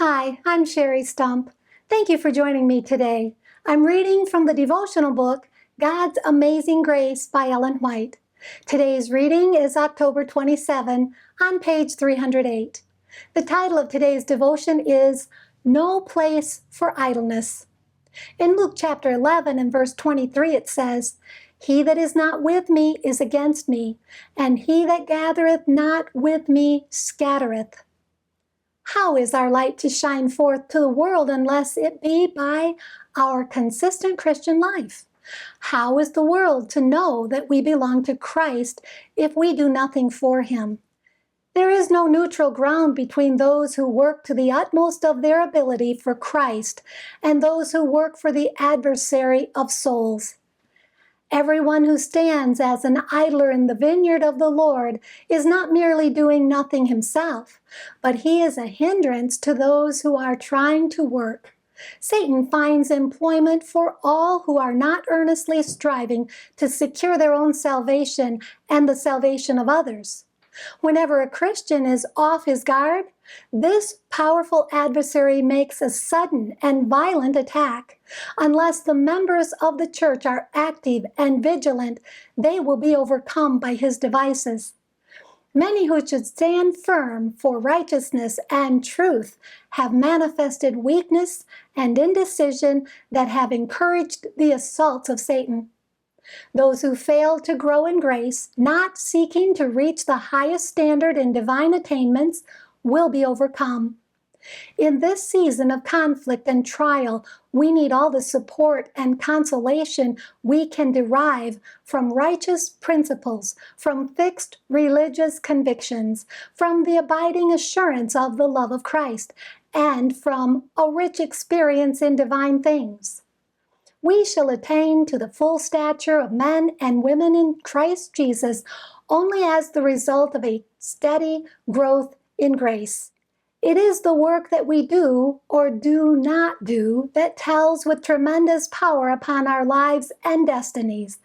Hi, I'm Sherry Stump. Thank you for joining me today. I'm reading from the devotional book, God's Amazing Grace by Ellen White. Today's reading is October 27 on page 308. The title of today's devotion is No Place for Idleness. In Luke chapter 11 and verse 23 it says, "He that is not with me is against me, and he that gathereth not with me scattereth." How is our light to shine forth to the world unless it be by our consistent Christian life? How is the world to know that we belong to Christ if we do nothing for Him? There is no neutral ground between those who work to the utmost of their ability for Christ and those who work for the adversary of souls. Everyone who stands as an idler in the vineyard of the Lord is not merely doing nothing himself, but he is a hindrance to those who are trying to work. Satan finds employment for all who are not earnestly striving to secure their own salvation and the salvation of others. Whenever a Christian is off his guard, this powerful adversary makes a sudden and violent attack. Unless the members of the church are active and vigilant, they will be overcome by his devices. Many who should stand firm for righteousness and truth have manifested weakness and indecision that have encouraged the assaults of Satan. Those who fail to grow in grace, not seeking to reach the highest standard in divine attainments, will be overcome. In this season of conflict and trial, we need all the support and consolation we can derive from righteous principles, from fixed religious convictions, from the abiding assurance of the love of Christ, and from a rich experience in divine things. We shall attain to the full stature of men and women in Christ Jesus only as the result of a steady growth in grace. It is the work that we do or do not do that tells with tremendous power upon our lives and destinies.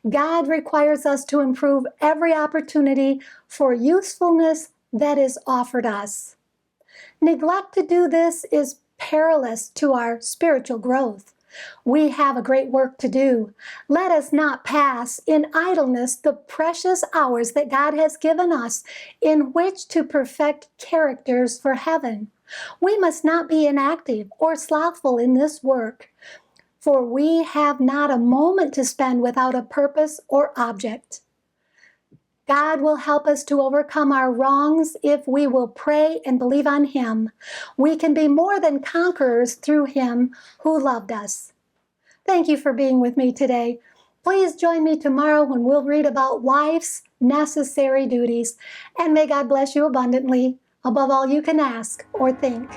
God requires us to improve every opportunity for usefulness that is offered us. Neglect to do this is perilous to our spiritual growth. We have a great work to do. Let us not pass in idleness the precious hours that God has given us in which to perfect characters for heaven. We must not be inactive or slothful in this work, for we have not a moment to spend without a purpose or object. God will help us to overcome our wrongs if we will pray and believe on Him. We can be more than conquerors through Him who loved us. Thank you for being with me today. Please join me tomorrow when we'll read about life's necessary duties. And may God bless you abundantly, above all you can ask or think.